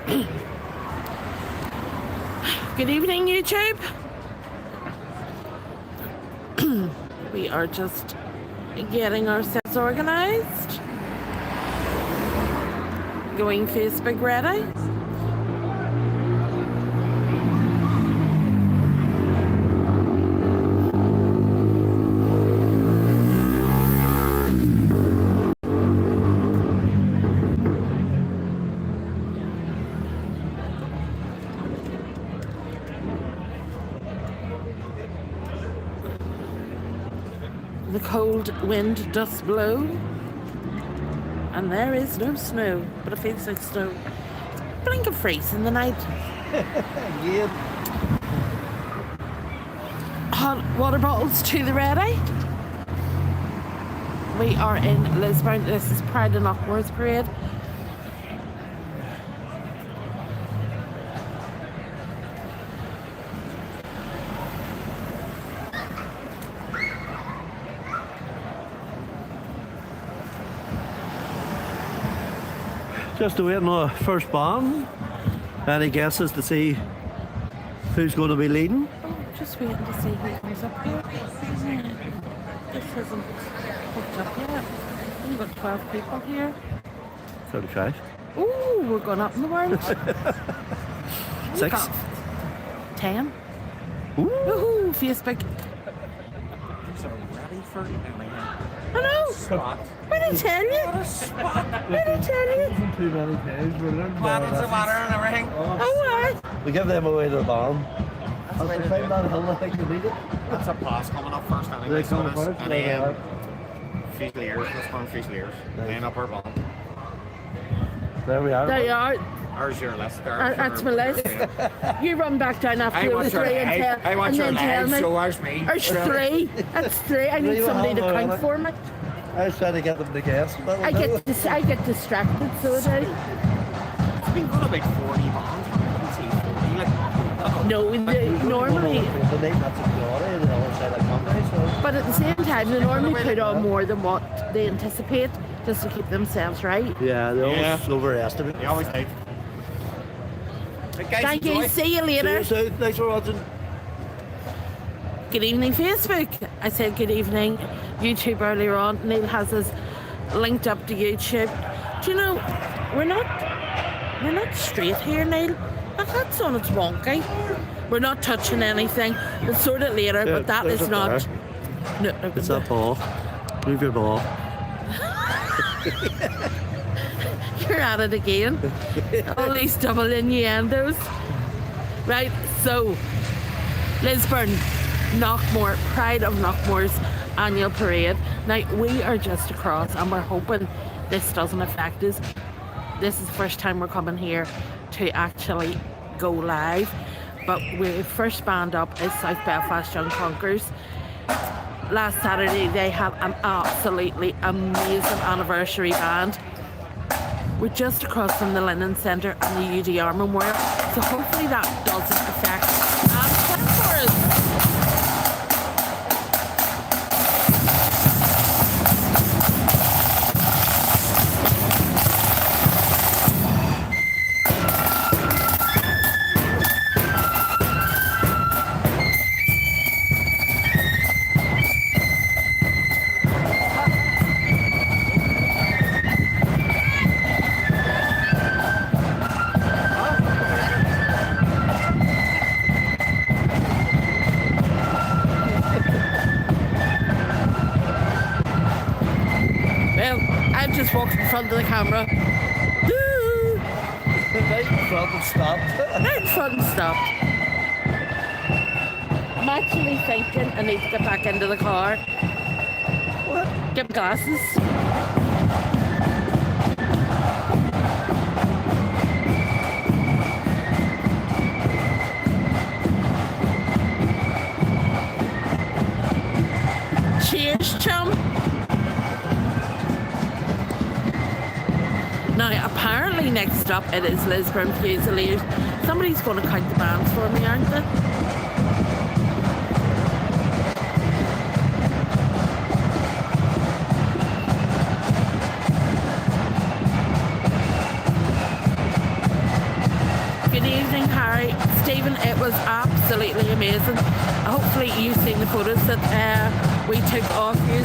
Good evening, YouTube. We are just getting ourselves organized. Going Facebook ready. The cold wind does blow, and there is no snow, but it feels like snow. It's blink of freeze in the night. Yeah. Hot water bottles to the ready. We are in Lisburn. This is Pride and Knockmore's parade. Just waiting on the first band. Any guesses to see who's going to be leading? Oh, just waiting to see who comes up here. This hasn't hooked up yet. We've got 12 people here. 35. Ooh, we're going up in the world. 6. 10. Ooh. Woohoo, Facebook. So ready for I know. SWAT. What did I tell you? What a SWAT. What did I tell you? Too many times. We're learning Bottles of water and everything. Oh, We give them away to the band. That's the way to do it. that hill, I think they need it. That's a pass coming up first anyway. They So come it's- first, and they then are. Fusiliers, Lisburn Fusiliers. Nice. Then up our band. There we are. there you are. Ours your list there. That's my list. You run back down after I the want your 3 and leg. tell, I want and your then tell leg. me. So where's me? There's 3. That's 3. I need Three somebody to will have count one. for me. I was trying to get them to guess. But I get distracted, so I do. It's been good about 40 bonds. I can see 40. Like, No, normally, The night that's in Glory, the other side of Monday, so. but at the same time, they normally put on more than what they anticipate, just to keep themselves right. Yeah, they always Yeah. overestimate. they always do. Right, guys, Thank you. enjoy. See you See later. you soon. Thanks for watching. Good evening, Facebook. I said good evening, YouTube earlier on. Neil has us linked up to YouTube. Do you know, we're not straight here, Neil. Look, that's on its wonky. We're not touching anything. We'll sort it later, Yeah, but that there's is a not. bar. No, It's that ball. Move your ball. You're at it again. All these double innuendos. Right, so Lisburn, Knockmore, Pride of Knockmore's annual parade. Now we are just across and we're hoping this doesn't affect us. This is the first time we're coming here to actually go live. But our first band up is South Belfast Young Conquerors. Last Saturday they had an absolutely amazing anniversary band. We're just across from the Linen Centre and the UDR Memorial, so hopefully that doesn't affect and for us. Well, I've just walked in front of the camera. Right in front and stopped. Right in front and stopped. I'm actually thinking I need to get back into the car. What? Get my glasses. Cheers, chum. Now, apparently next up it is Lisburn Fusiliers. Somebody's going to count the bands for me, aren't they? Stephen, it was absolutely amazing. Hopefully you've seen the photos that we took of you.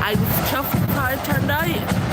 I was chuffed with how it turned out.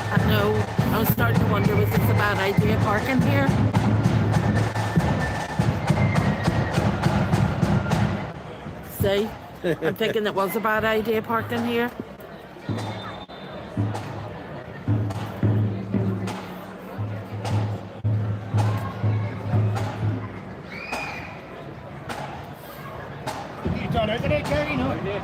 I know. I was starting to wonder, was this a bad idea parking here? See? I'm thinking it was a bad idea parking here. You done it today, Kerry? No, I did.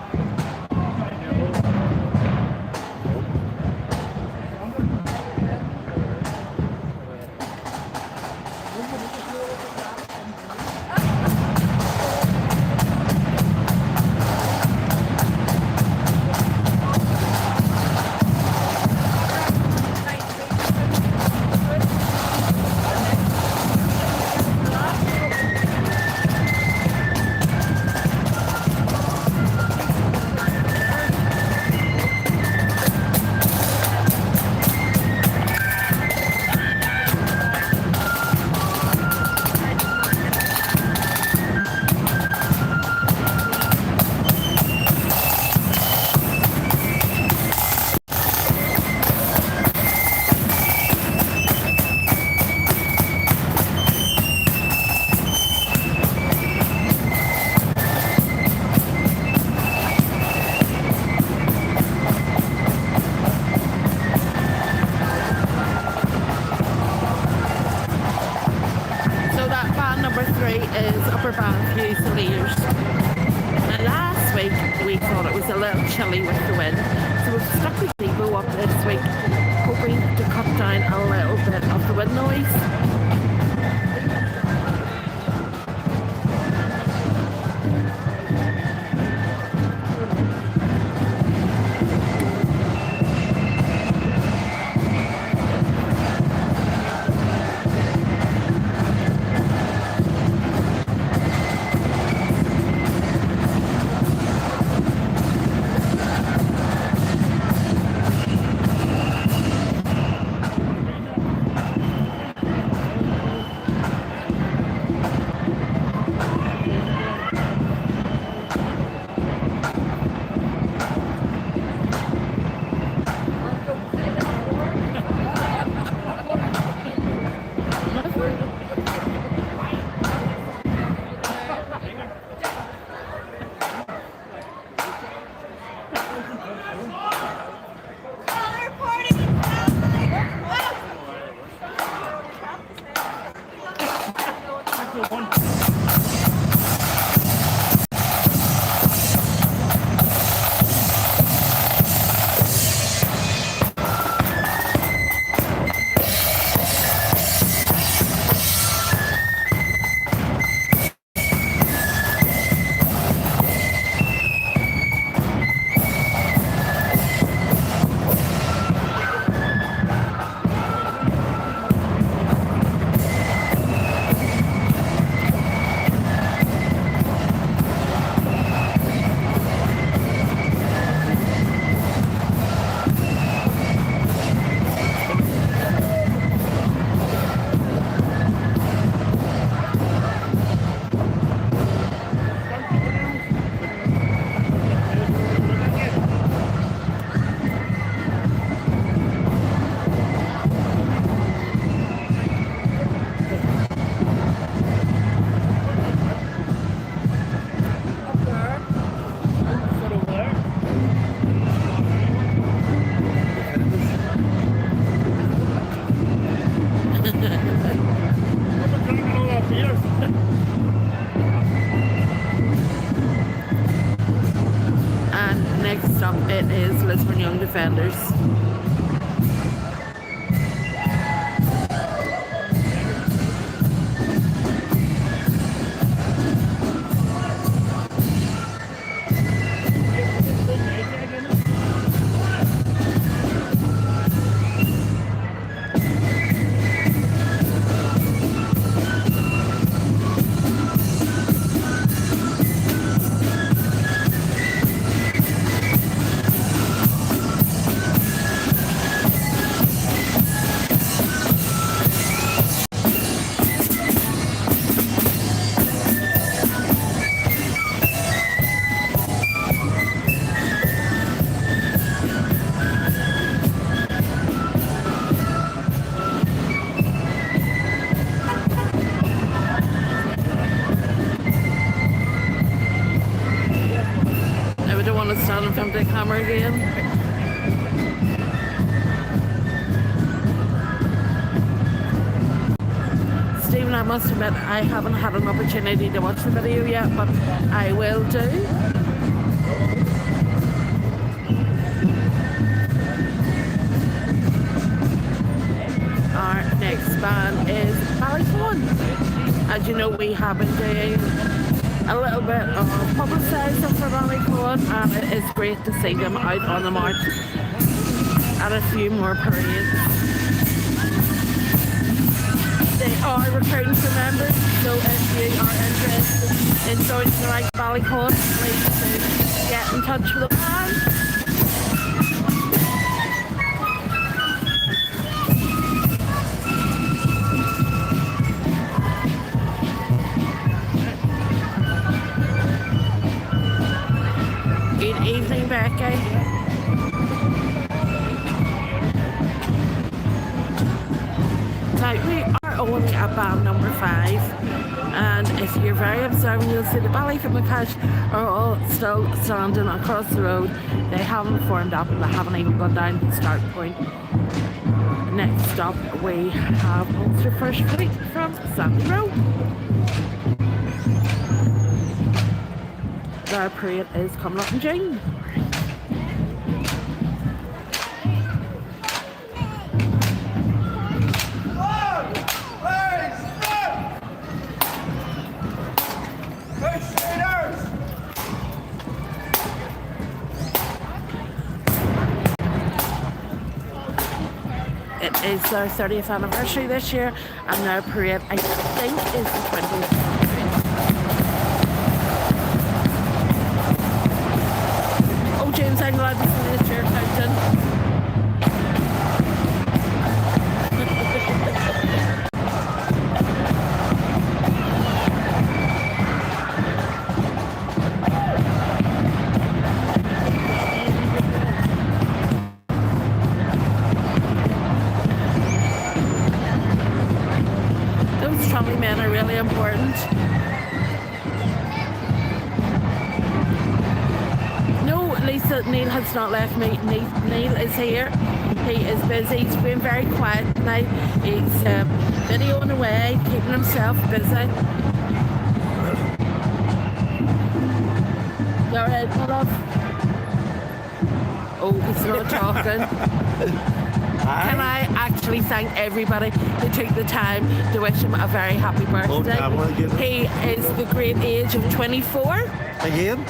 Is Upper Banff Fusiliers. Now last week we thought it was a little chilly with the wind, so we've stuck with Debo up this week, hoping to cut down a little bit of the wind noise. And next up it is Lisburn Young Defenders. Now we don't want to stand in front of the camera again. Stephen, I must admit I haven't had an opportunity to watch the video yet, but I will do. Our next band is Ballyphone. As you know, we have been doing a little bit of publicising for Ballyphone, and it is great to see them out on the march and a few more parades. They are recruiting for members, so if you are interested in joining the like Ballyphone, please do get in touch with the band. Good evening, Becky. Now, we are only at band number 5, and if you're very observant, you'll see the Ballyphone McCash are all still standing across the road. They haven't formed up and they haven't even gone down to the start point. Next up, we have Ulster First Fleet from Sandy Road. Their parade is coming up in June. It is their 30th anniversary this year, and their parade, I think, is the 20th. James, I'm glad to see this chair captain. Those trolley men are really important. Neil has not left me. Neil is here. He is busy. He's been very quiet tonight. He's videoing away, keeping himself busy. You alright, my love? Oh, he's not talking. Can I actually thank everybody who took the time to wish him a very happy birthday? He is the great age of 24. Again?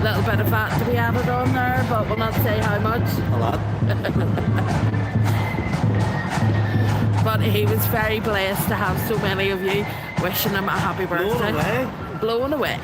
Little bit of fat to be added on there, but we'll not say how much. A lot. But he was very blessed to have so many of you wishing him a happy birthday. Blown away.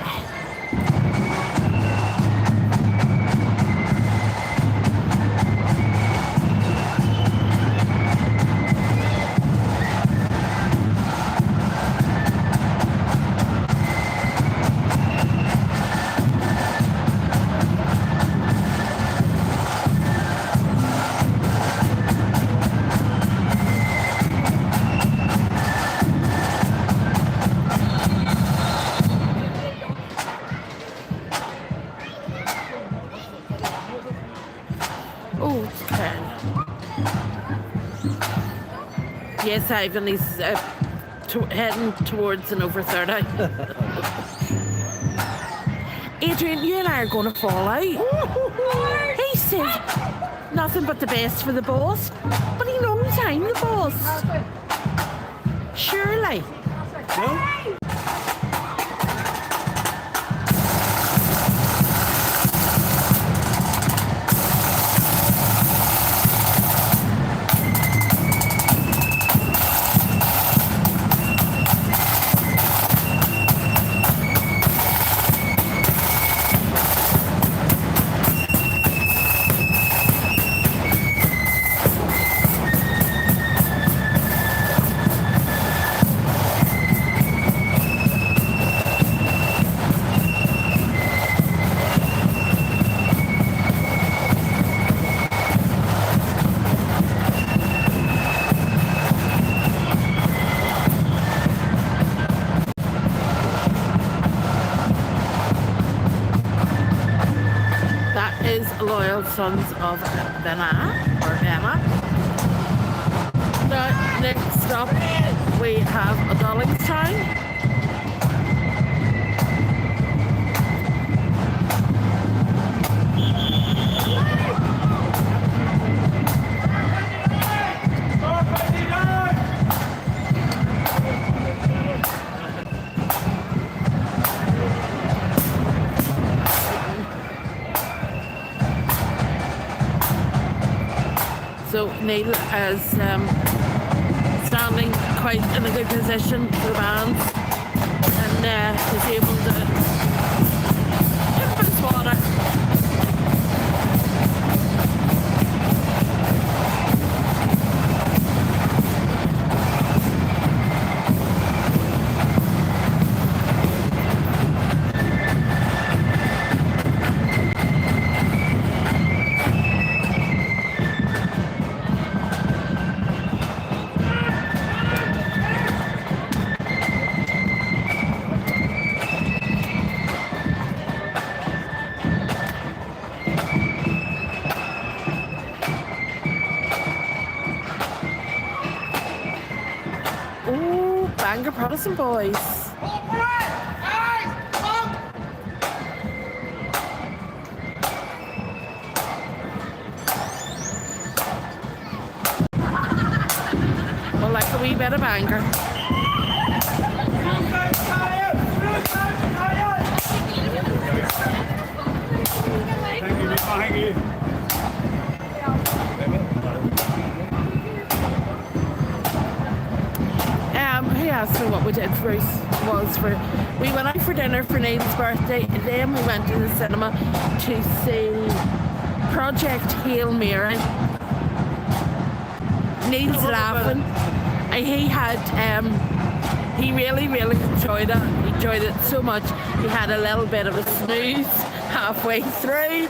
Yes, Ivan, he's heading towards an over 30. Adrian, you and I are going to fall out. He says nothing but the best for the boss, but he knows I'm the boss. Surely. No? Loyal Sons of Benna, or Emma. Now, next stop we have Dollingstown. So Neil is standing quite in a good position for the bands, and is able to give his water. Bangor Protestant boys. Well, like a wee bit of Bangor. Thank you. He asked me what we did we went out for dinner for Neil's birthday, and then we went to the cinema to see Project Hail Mary. Neil's laughing, and he really enjoyed it. He enjoyed it so much he had a little bit of a snooze halfway through.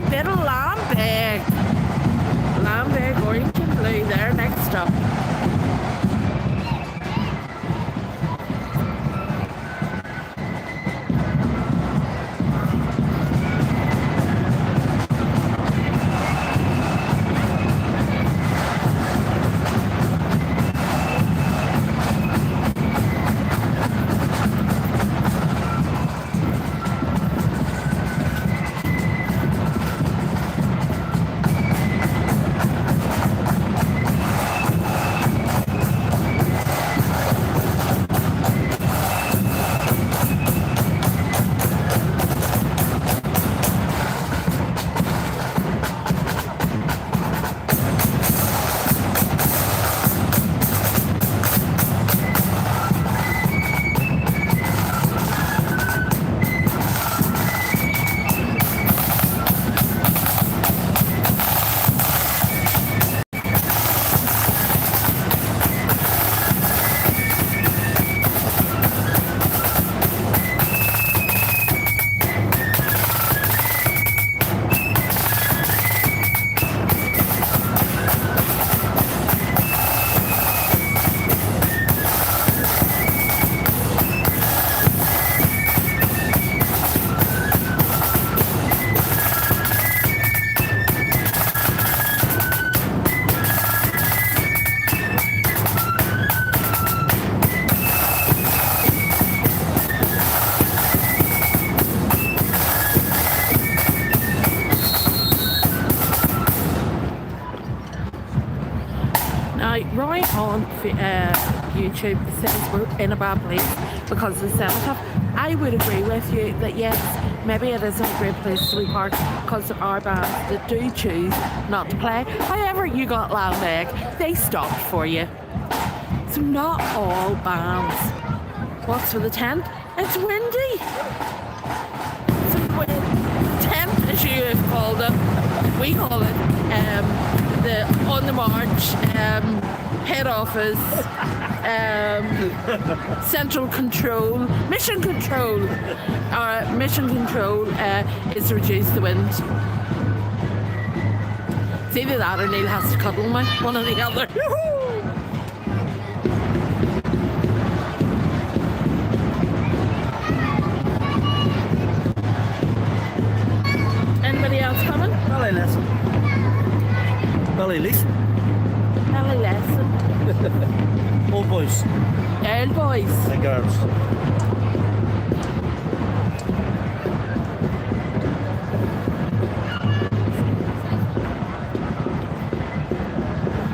Bit of Lamberg, orange and blue there, next up. Now, Roy on YouTube says we're in a bad place because of the cenotaph. I would agree with you that yes, maybe it isn't a great place to be parked because there are bands that do choose not to play. However, you got Loud Egg, they stopped for you. So not all bands. What's for the tent? It's windy. So the tent, as you have called it, we call it the on the march head office central control mission control is to reduce the wind. It's either that or Neil has to cuddle me, one or the other. Anybody else coming? Ballet lesson. Ballet lesson. Ballet lesson. Old boys Old boys. and girls.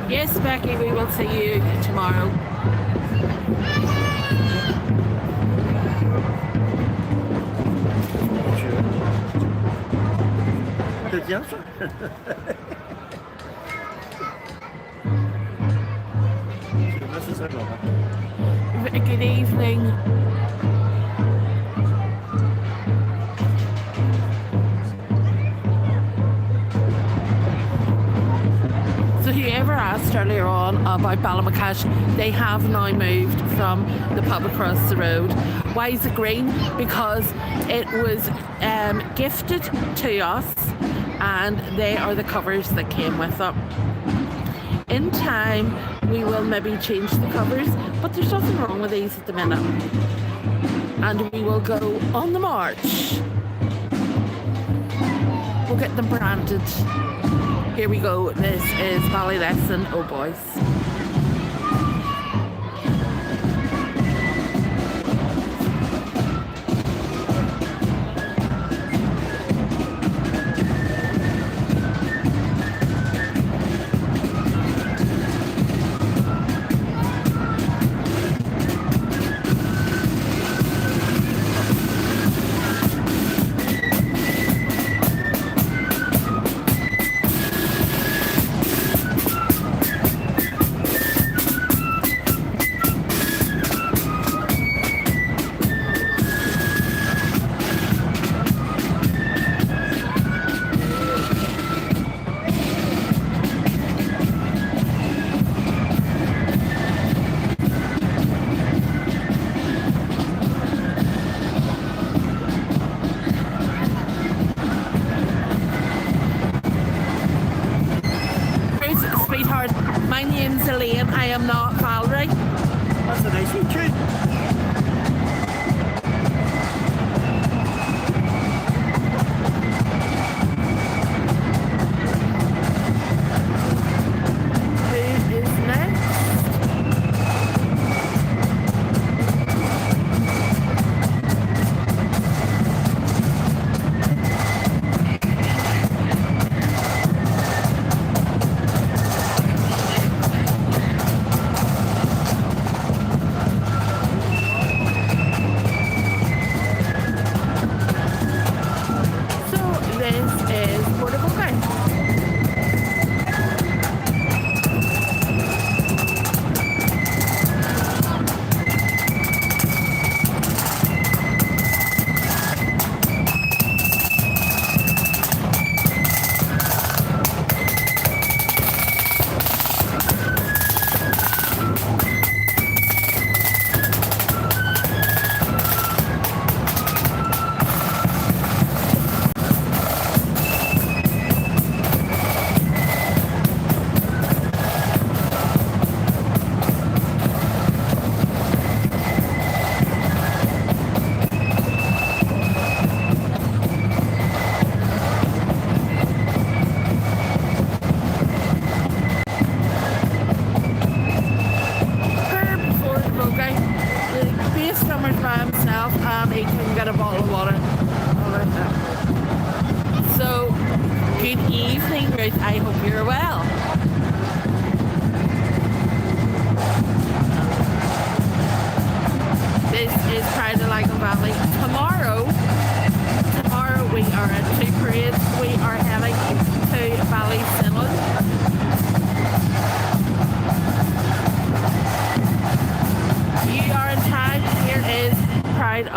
Yes, Becky, we will see you tomorrow. Did you answer? Good evening. So whoever asked earlier on about Ballymaccash, they have now moved from the pub across the road. Why is it green? Because it was gifted to us and they are the covers that came with it. In time, we will maybe change the covers, but there's nothing wrong with these at the minute. And we will go on the march. We'll get them branded. Here we go. This is Ballet Lesson, oh boys. My name's Elaine, I am not Valerie. That's a nice tune. Who is next? He couldn't get a bottle of water. So, good evening, Ruth. I hope you're well.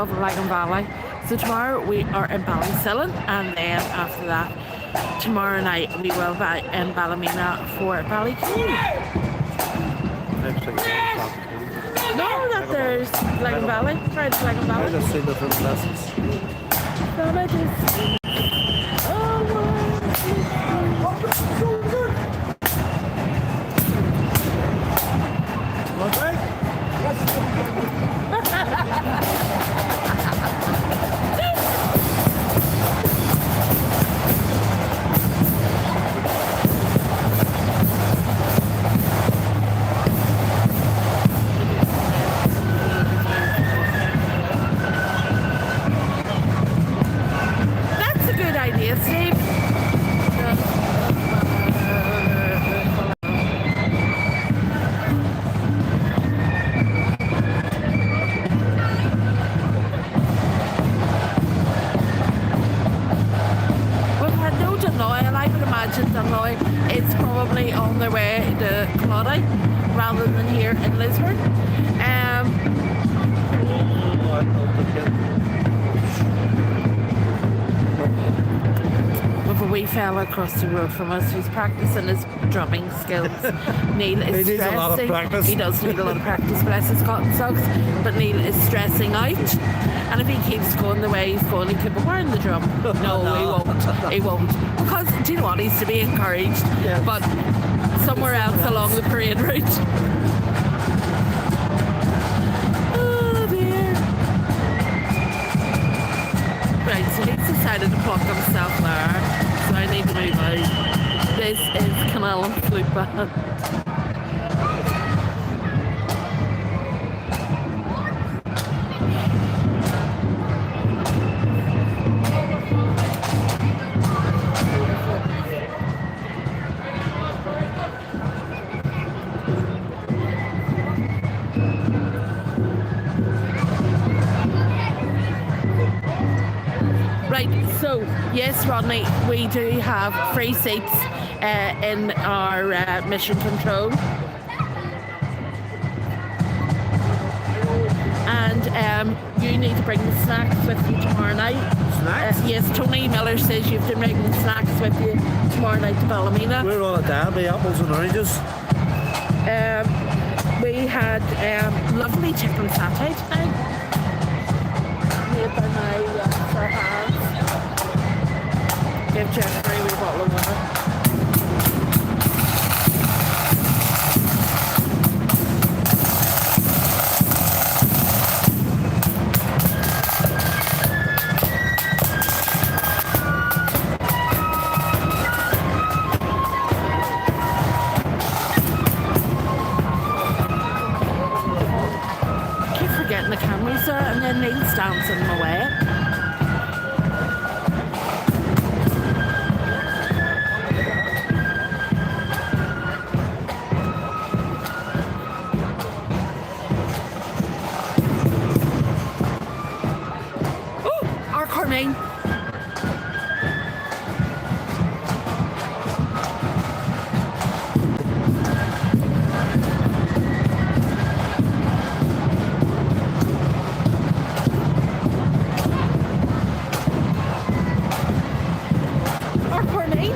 of Lagan Valley. So tomorrow we are in Ballysillan, and then after that, tomorrow night we will be in Ballymena for Ballycoo. No, that there's Lagan Valley. Right, Lagan I Valley. just see different lessons. So that is. That's a good idea, Steve. We've had no Dunloy, and I would imagine Dunloy is probably on their way to Claudy rather than here in Lisburn. With a wee fella across the road from us who's practicing his drumming skills. Neil is He needs a lot of stressing. practice. He does need a lot of practice, bless his cotton socks. But Neil is stressing out. And if he keeps going the way he's going, he could be wearing the drum. No, he won't. He won't. Because, do you know what? He's to be encouraged. Yeah. But somewhere else along the parade route. Oh dear. Right, so he's decided to pluck himself there. So I need to move out. This is Canal and Flute Band. Right, so yes, Rodney, we do have free seats in our mission control. And you need to bring the snacks with you tomorrow night. Snacks? Yes, Tony Miller says you have to bring the snacks with you tomorrow night to Ballymena. We're on a derby, apples and oranges. We had lovely chicken satay tonight. Made by my Sir Hans. Give Jeffrey a wee bottle of water. Keep forgetting the cameras there, and then Neil's dancing in the way. Our Cormain. Our Cormain.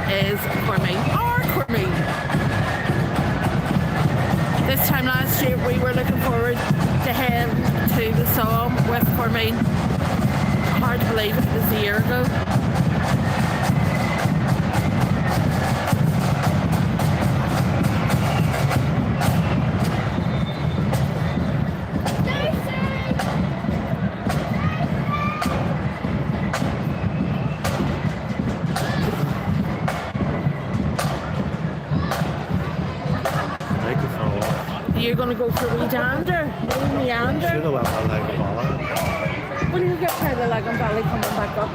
is Cormain. Our Cormain. This time last year we were looking forward to heading to the Somme with Cormain. Hard to believe it was a year ago. go for a wee dander, wee Should meander. have went on like a ball. Will you get Pride of Lagan Valley coming back up?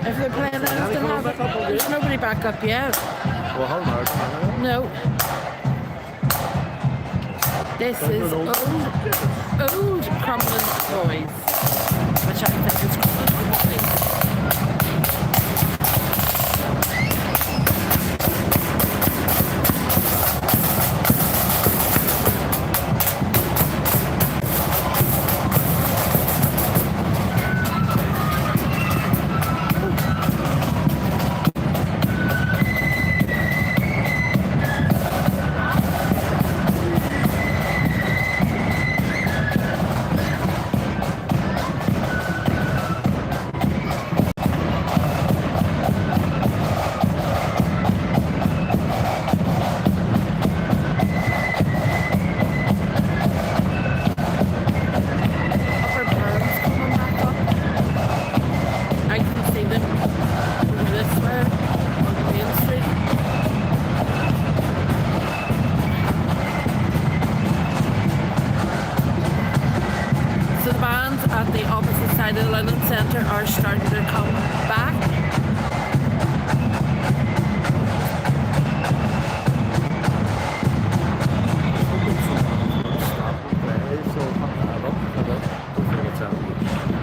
If they're playing anything, coming back up, will there's nobody back up yet. Well, hold on. No. This is old Crumlin Boys, which I think is Crumlin Boys. Are starting to come back.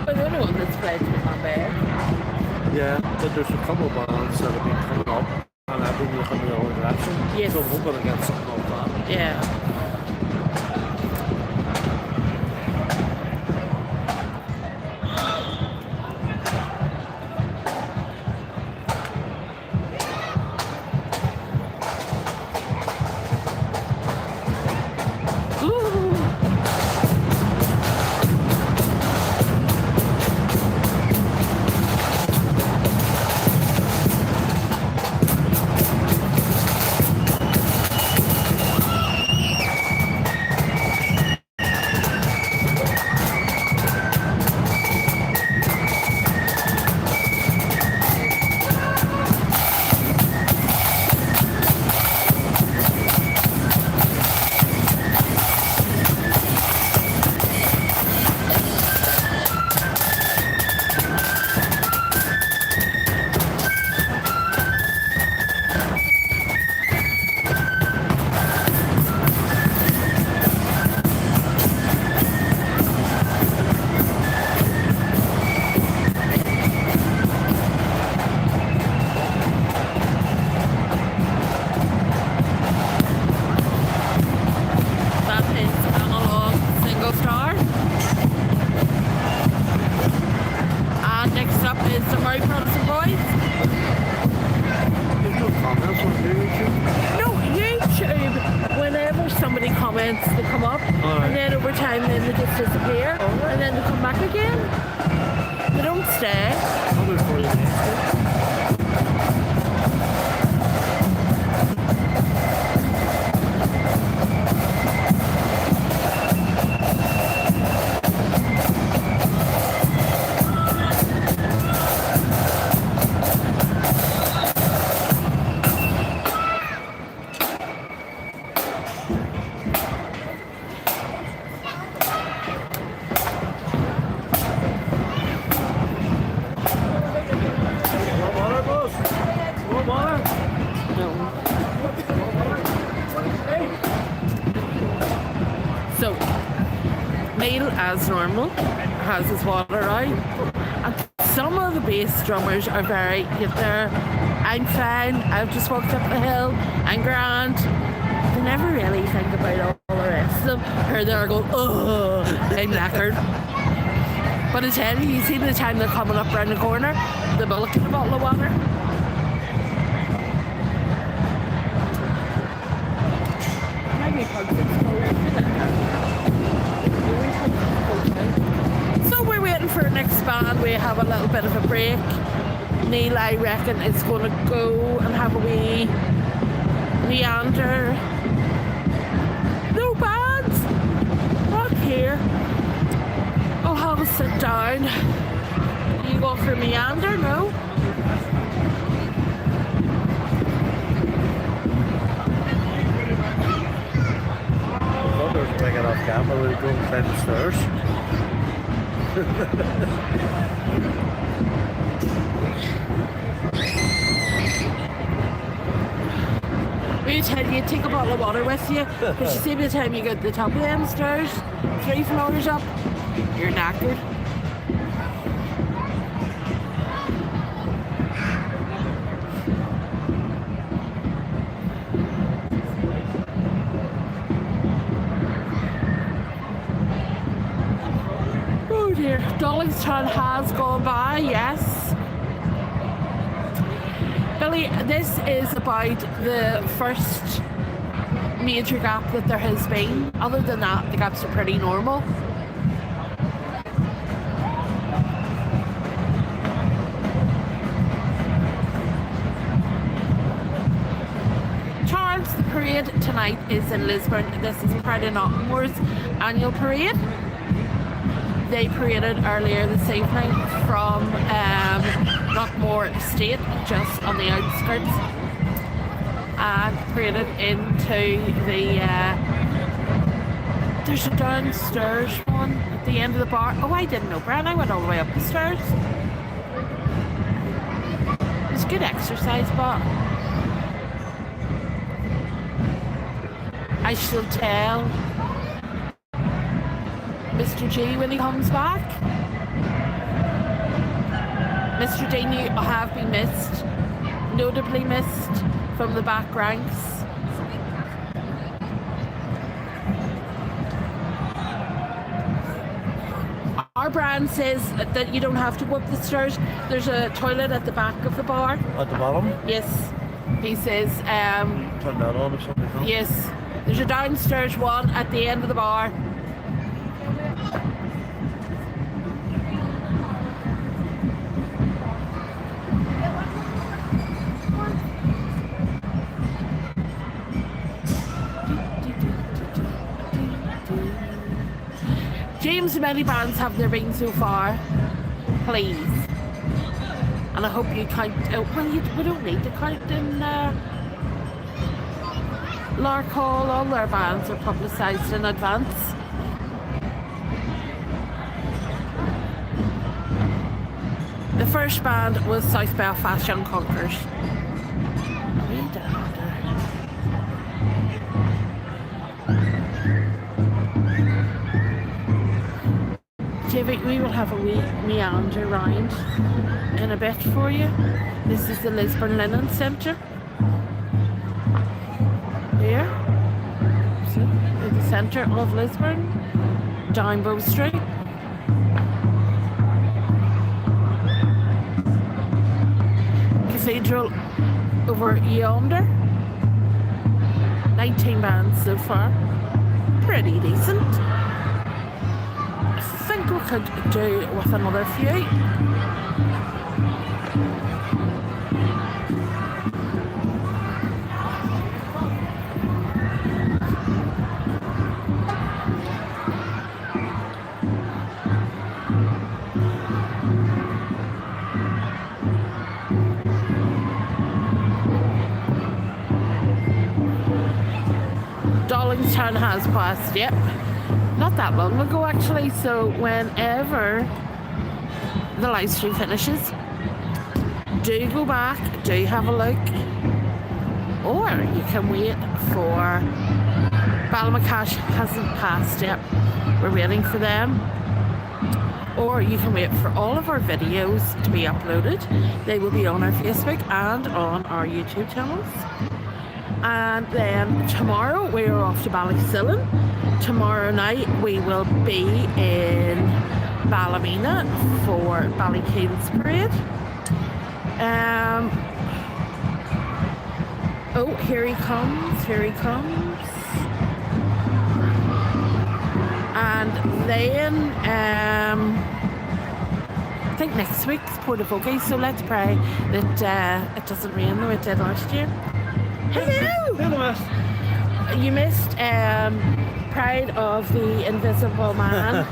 I don't know what this played to come back. Yeah, but there's a couple of bands that have been coming up and I've been looking in the other direction. Yes. So I'm hoping to get something like that. Yeah. They come up and then over time then they just disappear and then they come back again. They don't stay. So, Neil, as normal, has his water out. And some of the bass drummers are very, I'm fine, I've just walked up the hill, I'm grand. They never really think about all the rest of them. Or they're going, oh, I'm knackered. But I tell you see the time they're coming up around the corner, they'll be looking at a bottle of water. So we're waiting for our next band. We have a little bit of a break. Neil, I reckon, is going to go and have a wee meander. No bands. Not here. I'll have a sit down. You go for meander? No? gamble and go and climb the stairs. We tell you, take a bottle of water with you, because you see by the time you get to the top of them stairs, 3 floors up, you're knackered. Oh dear, Dollingstown has gone by, yes. Billy, this is about the first major gap that there has been. Other than that, the gaps are pretty normal. Charles, the parade tonight is in Lisburn. This is part of Knockmore's annual parade. They paraded earlier this evening from Knockmore Estate, just on the outskirts, and paraded into the there's a downstairs one at the end of the bar. Oh, I didn't know, Brian. I went all the way up the stairs. It's good exercise, but I shall tell Mr. G when he comes back. Mr. Dean, you have been missed, notably missed from the back ranks. Our brand says that you don't have to go up the stairs. There's a toilet at the back of the bar. At the bottom? Yes. He says, turn that on or something. Huh? Yes. There's a downstairs one at the end of the bar. James, how many bands have there been so far? Please. And I hope you count. We don't need to count in Lark Hall. All their bands are publicised in advance. The first band was South Belfast Young Conquerors. David, we will have a wee meander round in a bit for you. This is the Lisburn Linen Centre. Here. So, in the centre of Lisburn, down Bow Street. Cathedral over yonder. 19 bands so far. Pretty decent. I think we could do with another few. Dollingstown has passed, yep. Not that long ago actually, so whenever the live stream finishes, do go back, do have a look, or you can wait for Ballymaccash hasn't passed yet, we're waiting for them, or you can wait for all of our videos to be uploaded. They will be on our Facebook and on our YouTube channels. And then tomorrow we are off to Ballysillan. Tomorrow night we will be in Ballymena for Ballykeen's parade. Oh, here he comes, And then I think next week's Portavogie, so let's pray that it doesn't rain though it did last year. Hello! Hello. You missed Pride of the Invisible Man.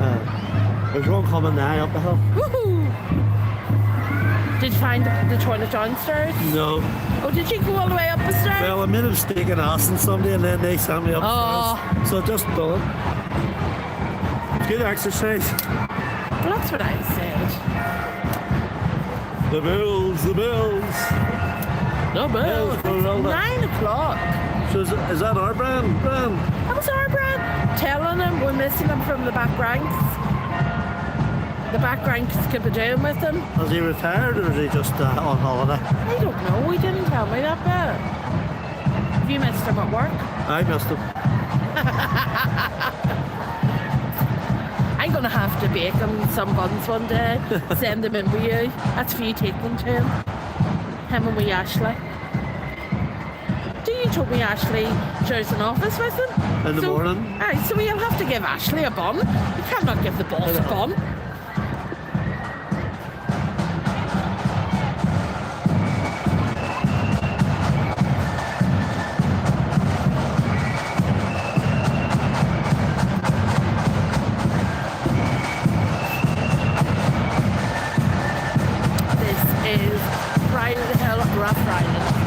There's one coming now up the hill. Woohoo! Did you find the toilet downstairs? No. Oh, did you go all the way up the stairs? Well, I made a mistake in asking somebody and then they sent me upstairs. Oh. So I just done it. Good exercise. Well, that's what I said. The Bills, the Bills. No, Bill. Yes, Ronaldo. 9 o'clock. So is that our brand? That was our brand. Telling him we're missing him from the back ranks. The back ranks could be doing with him. Has he retired or is he just on holiday? I don't know. He didn't tell me that bit. Have you missed him at work? I missed him. I'm gonna have to bake him some buns one day. Send them in with you. That's for you to take them to him. Him and wee Ashley. You told me Ashley shares an office with him. In the morning. Aye, so we'll have to give Ashley a bun. You cannot give the boss a bun. This is Pride of the Hill Rough Riding.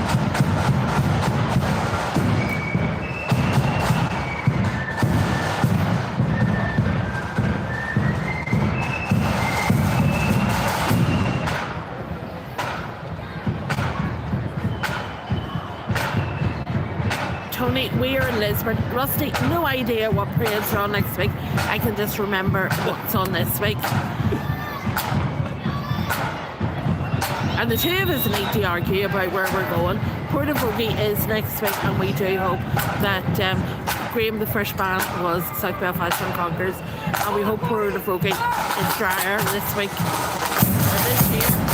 Tony, we're in Lisburn. Rusty, no idea what parades are on next week. I can just remember what's on this week. And the two of us need to argue about where we're going. Portavogie is next week, and we do hope that Graham, the first band, was South Belfast and Conquers, and we hope Portavogie is drier this week or this year.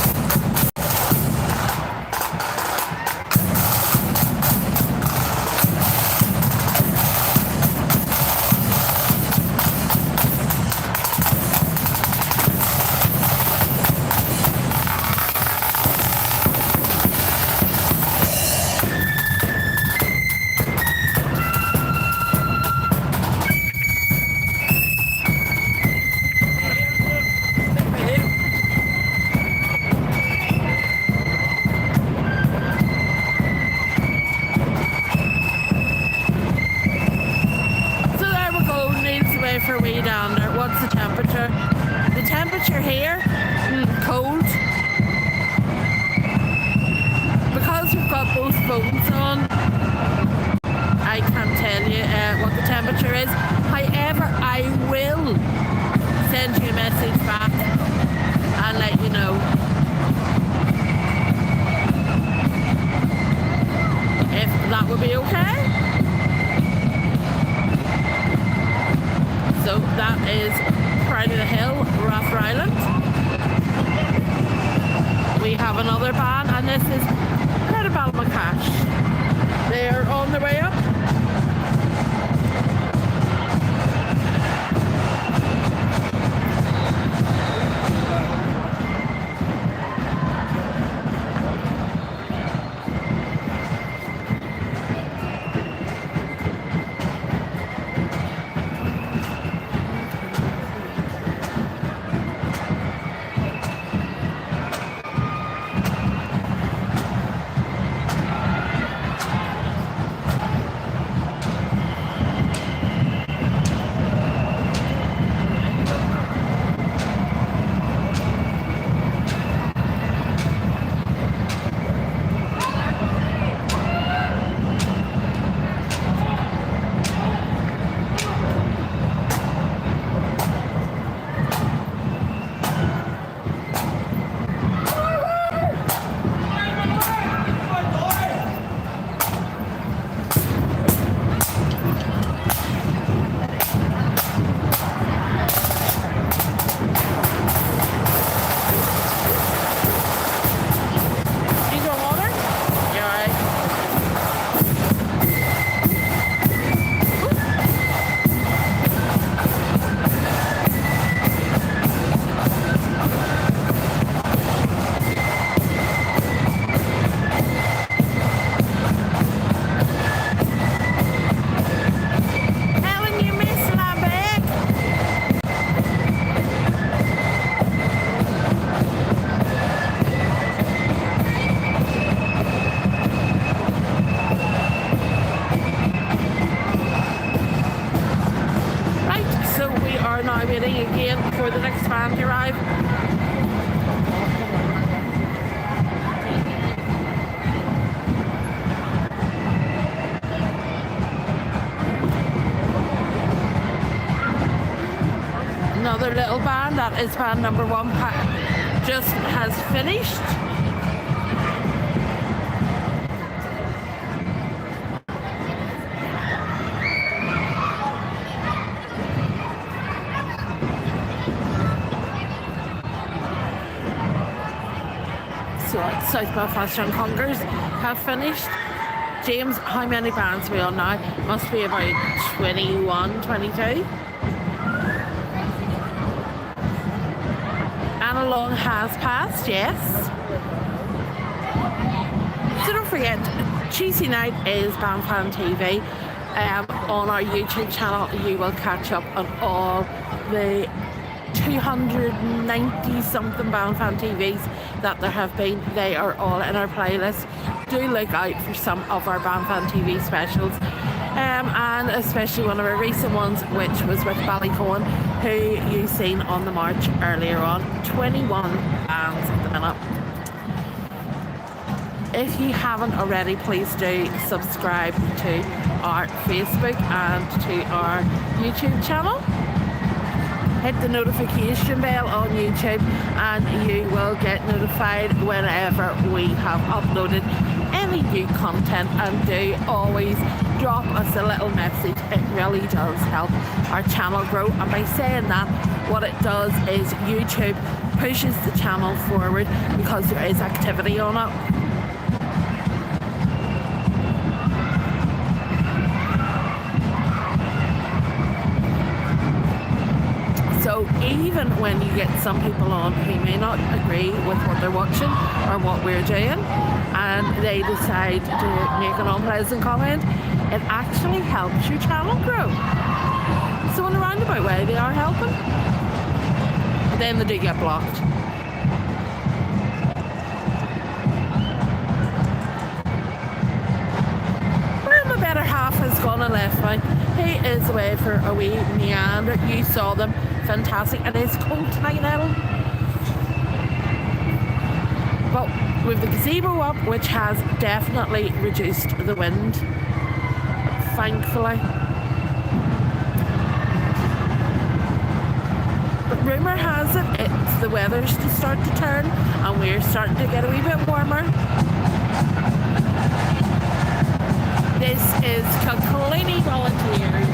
For way down there. What's the temperature? The temperature here, cold. Because we've got both phones on, I can't tell you what the temperature is. However, I will send you a message back and let you know. If that would be okay. So that is Pride of the Hill, Rough Island. We have another band, and this is Pride of Balmacash. They're on their way up. now waiting again for the next van to arrive. Another little band, that is band number 1, just has finished. So South Belfast Young Conquers have finished. James, how many bands are we on now? Must be about 21, 22. And a long has passed, yes. So don't forget, Tuesday night is BandFan TV. On our YouTube channel, you will catch up on all the 290 something BandFan TVs that there have been. They are all in our playlist. Do look out for some of our BandFan TV specials. And especially one of our recent ones, which was with Ballycohen, who you seen on the march earlier on. 21 bands at the minute. If you haven't already, please do subscribe to our Facebook and to our YouTube channel. Hit the notification bell on YouTube and you will get notified whenever we have uploaded any new content, and do always drop us a little message. It really does help our channel grow, and by saying that, what it does is YouTube pushes the channel forward because there is activity on it. So even when you get some people on who may not agree with what they're watching or what we're doing, and they decide to make an unpleasant comment, it actually helps your channel grow. So in a roundabout way, they are helping. But then they do get blocked. Well, my better half has gone and left me. He is away for a wee meander. You saw them. Fantastic. It is cold tonight, Ellen. But with the gazebo up, which has definitely reduced the wind, thankfully. But rumour has it, it's the weather's to start to turn, and we're starting to get a wee bit warmer. This is Kilcolini Volunteers.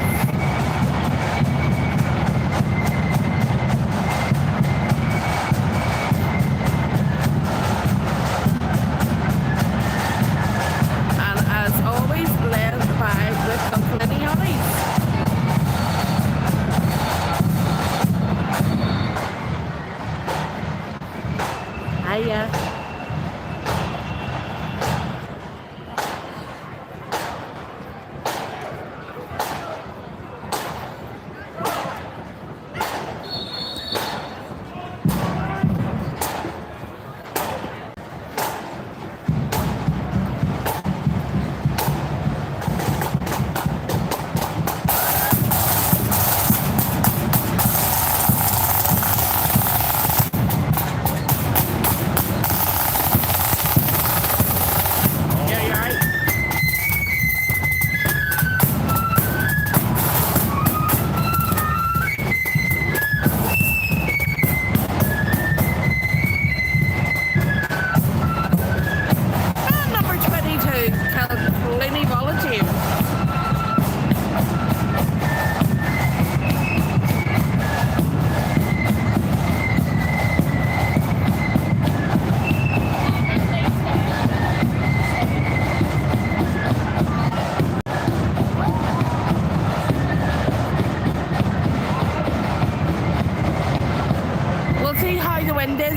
Hiya.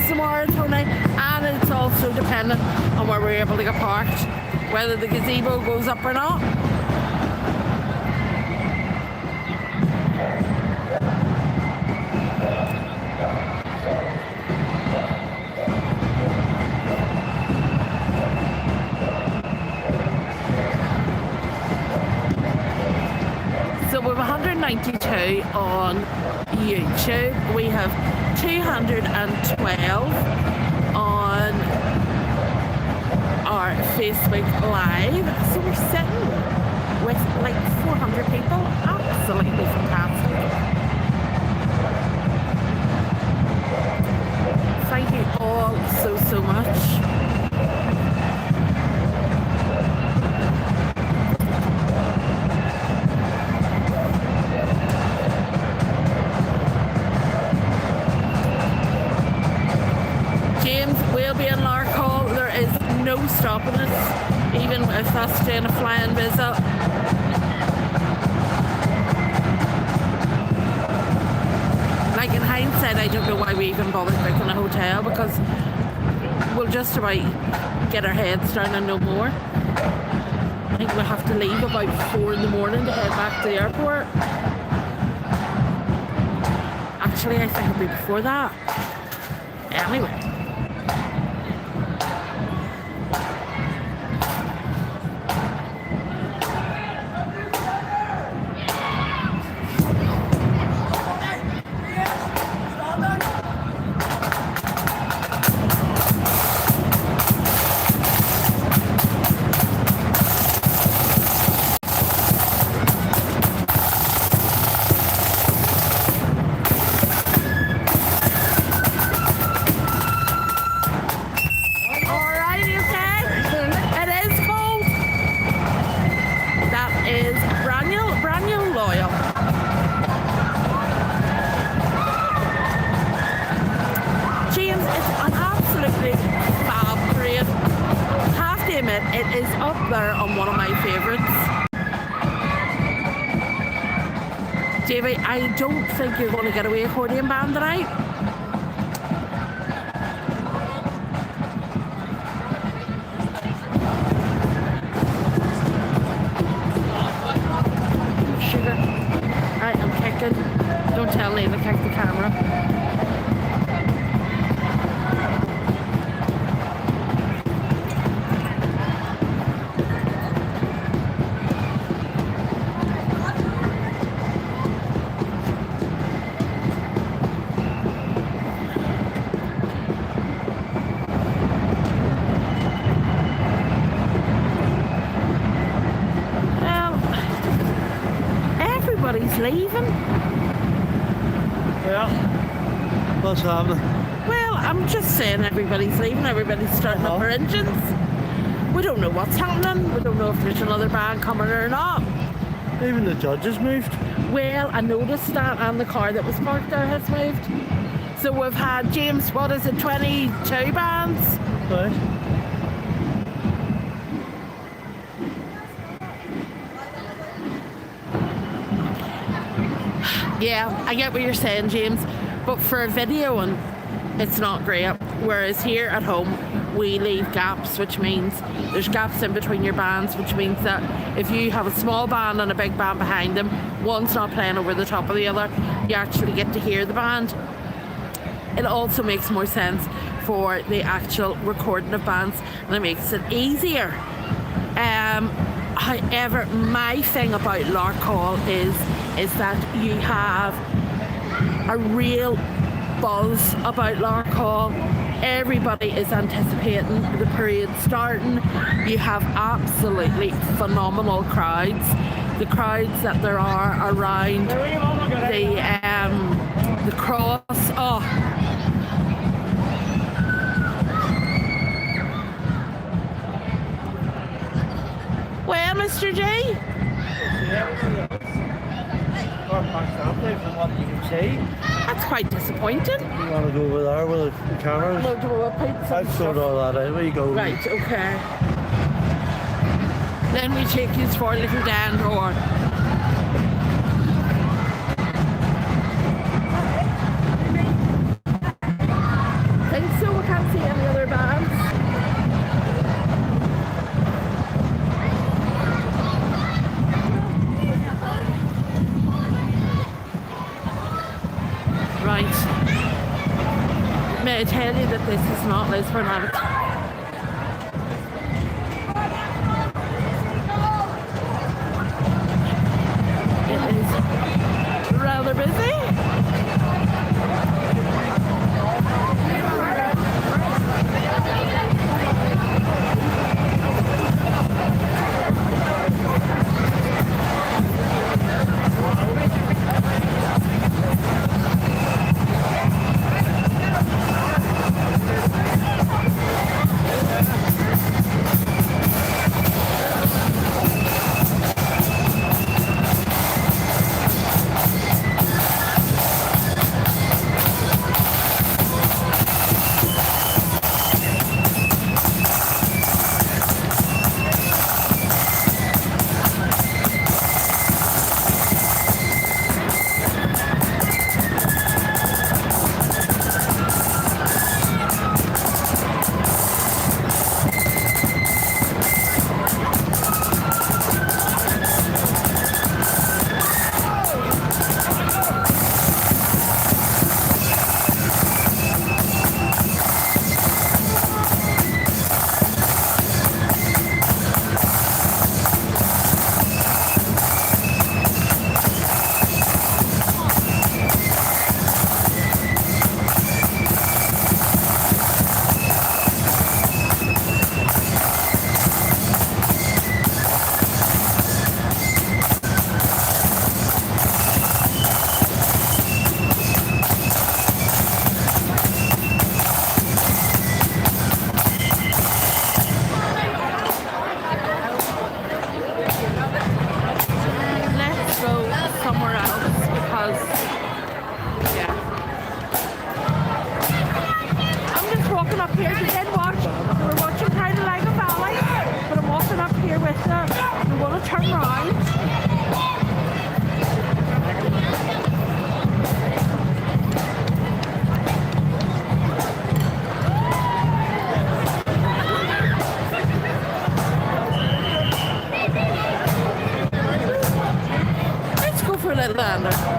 Tomorrow, Tony, and it's also dependent on where we're able to get parked, whether the gazebo goes up or not. So we have 192 on YouTube. We have 212 on our Facebook Live. So we're sitting with like 400 people. Absolutely fantastic. Thank you all so much. James will be in Larkhall. There is no stopping us, even if that's doing a flying visit. Like in hindsight, I don't know why we even bothered booking a hotel, because we'll just about get our heads down and no more. I think we'll have to leave about 4 in the morning to head back to the airport. Actually, I think it'll be before that. Anyway. It is up there on one of my favourites. Davey, I don't think you're going to get away accordion band tonight. Sugar. Right, I'm kicking. Don't tell Layla to kick the camera. Everybody's leaving. Yeah. What's happening? Well, I'm just saying everybody's leaving. Everybody's starting up their engines. We don't know what's happening. We don't know if there's another band coming or not. Even the judges moved. Well, I noticed that, and the car that was parked there has moved. So we've had, James, what is it, 22 bands? Right. Yeah, I get what you're saying, James, but for a video, it's not great. Whereas here at home, we leave gaps, which means there's gaps in between your bands, which means that if you have a small band and a big band behind them, one's not playing over the top of the other, you actually get to hear the band. It also makes more sense for the actual recording of bands, and it makes it easier. However, my thing about Larkhall is that you have a real buzz about Larkhall. Everybody is anticipating the parade starting. You have absolutely phenomenal crowds. The crowds that there are around the cross. Oh. Well, Mr. J? From what you can see. That's quite disappointing. You want to go over there with the cameras? I've sorted all that out. Where you go? Right, okay. Then we take you for a little down door. Think so? We can't see any other bands. Right. May I tell you that this is not Lisburn at it. It is rather busy. Alexander.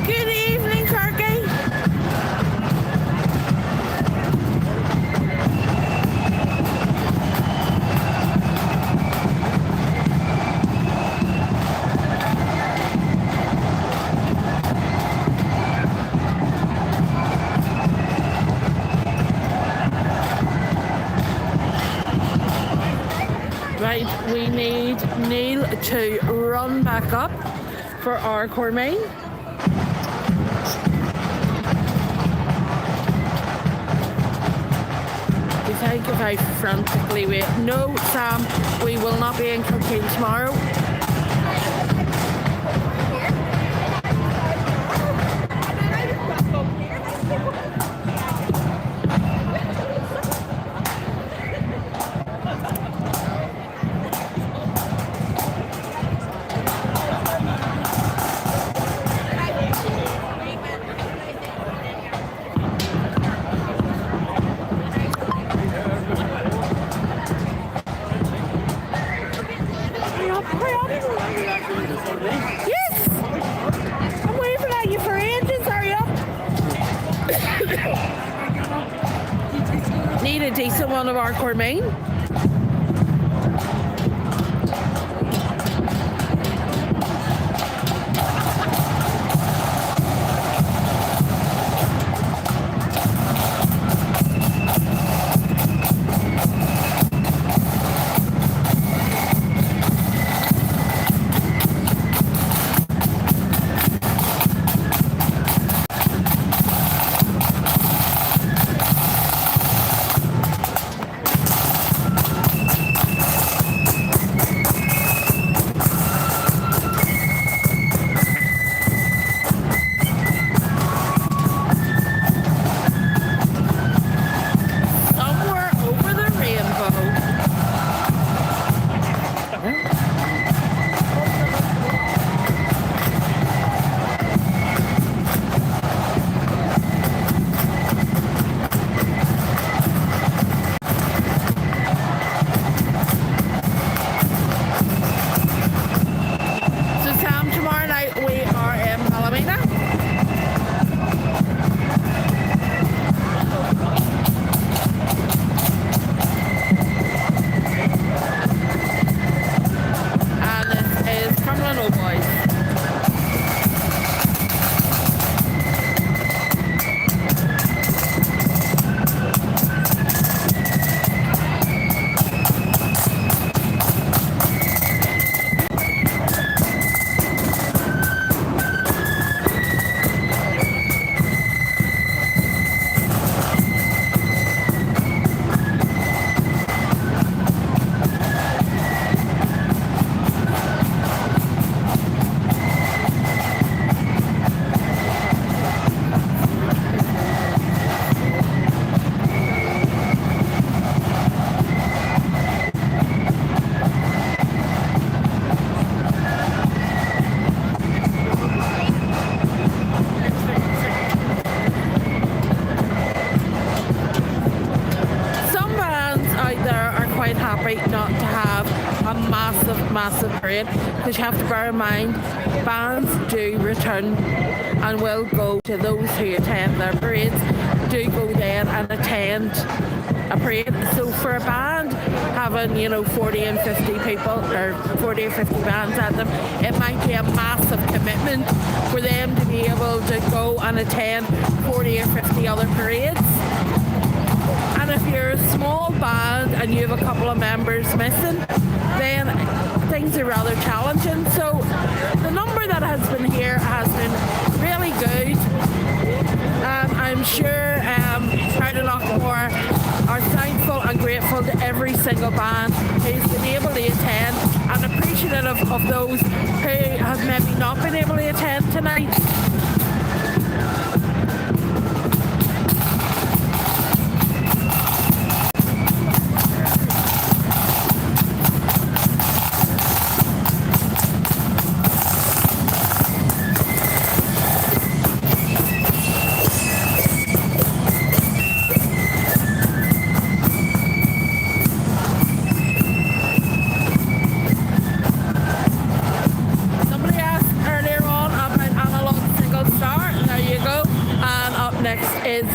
Good evening, Kirky. Right, we need Neil to run back up for our Cormain. We think if I frantically wait. No, Sam, we will not be in Kilkeen tomorrow. Yes! I'm waving at you for ages, hurry up! Need a decent one of our Cormain. massive parade, because you have to bear in mind bands do return and will go to those who attend their parades, do go then and attend a parade. So for a band having 40 and 50 people, or 40 or 50 bands at them, it might be a massive commitment for them to be able to go and attend 40 or 50 other parades. And if you're a small band and you have a couple of members missing, then things are rather challenging. So the number that has been here has been really good. I'm sure part of Knockmore are thankful and grateful to every single band who's been able to attend, and appreciative of those who have maybe not been able to attend tonight.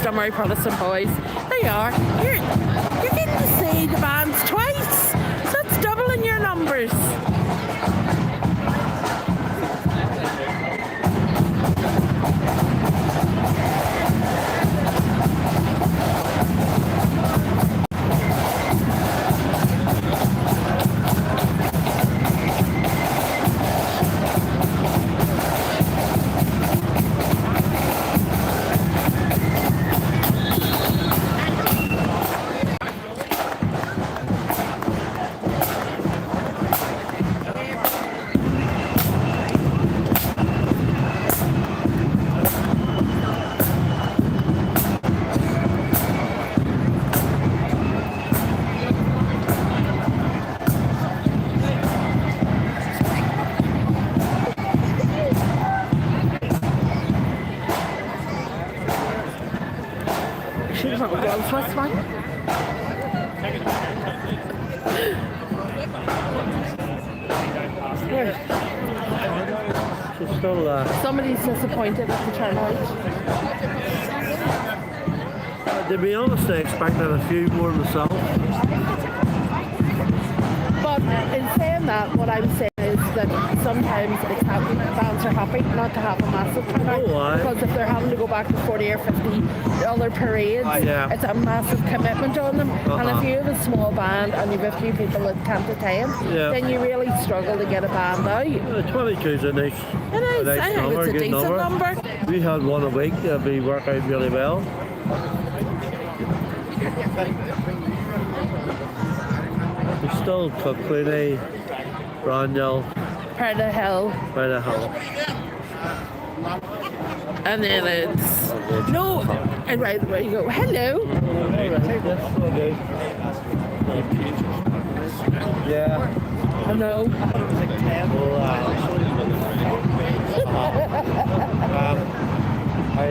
Dunmurry Protestant Boys. There you are. You're getting to see the bands twice. So that's doubling your numbers. First one. She's still Somebody's disappointed at the turnout. to be honest, I expected a few more myself. But in saying that, what I'm saying is that sometimes it's happy, bands are happy not to have a massive turnout, Oh, aye. because if they're having to go back to 40 or 50 other parades, Yeah. it's a massive commitment on them. And if you have a small band and you have a few people that can't attend, Yeah. then you really struggle to get a band out. 22's a nice, It is. nice I think number, it's a good decent number. We had one a week that we work out really well. We still took Queenie, Branyell, Part of Hill. by the hill. And then it's no, and right where you go. Hello. Yeah. Hello. I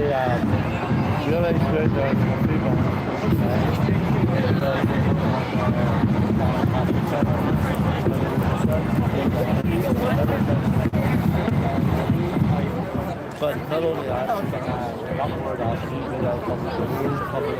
really enjoyed but not only that, Knockmore actually did a couple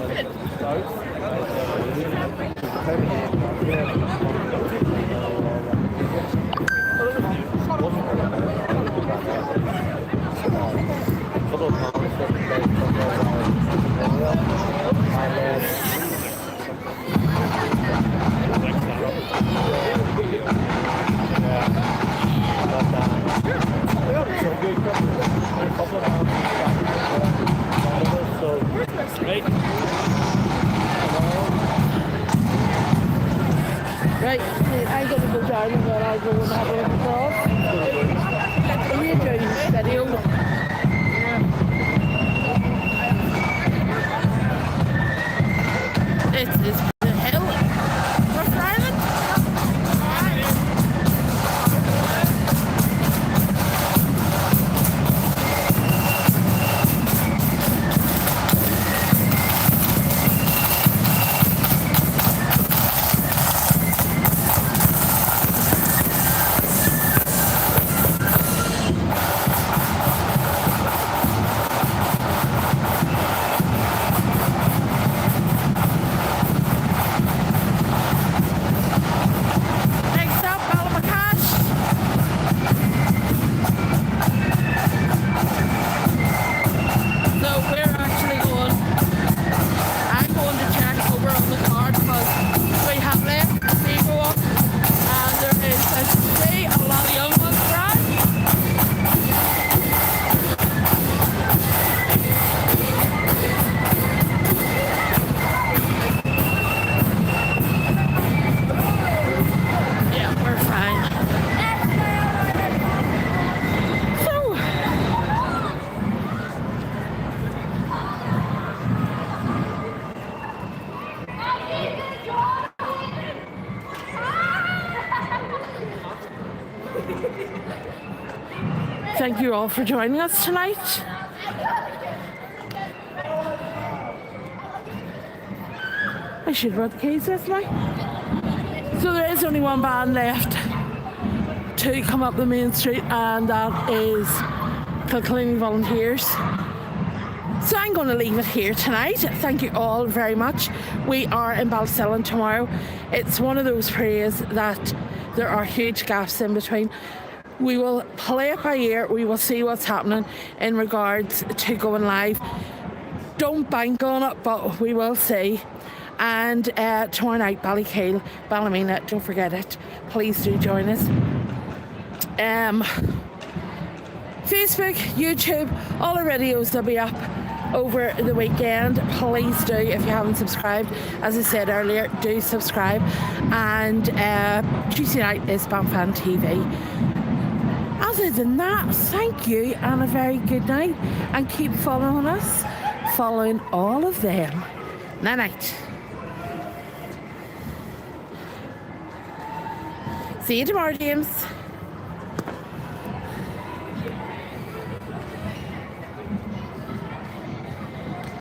Right, Thank you all for joining us tonight. I should have brought the keys with me. So there is only one band left to come up the main street, and that is Kilkenny Volunteers. So I'm going to leave it here tonight. Thank you all very much. We are in Ballysellan tomorrow. It's one of those parades that there are huge gaps in between. We will play it by ear. We will see what's happening in regards to going live. Don't bank on it, but we will see. And tomorrow night, Ballycale, Ballymena, don't forget it. Please do join us. Facebook, YouTube, all our videos will be up over the weekend. Please do, if you haven't subscribed, as I said earlier, do subscribe. And Tuesday night is Banfan TV. Other than that, thank you and a very good night, and keep following us, following all of them. Night night. See you tomorrow, James.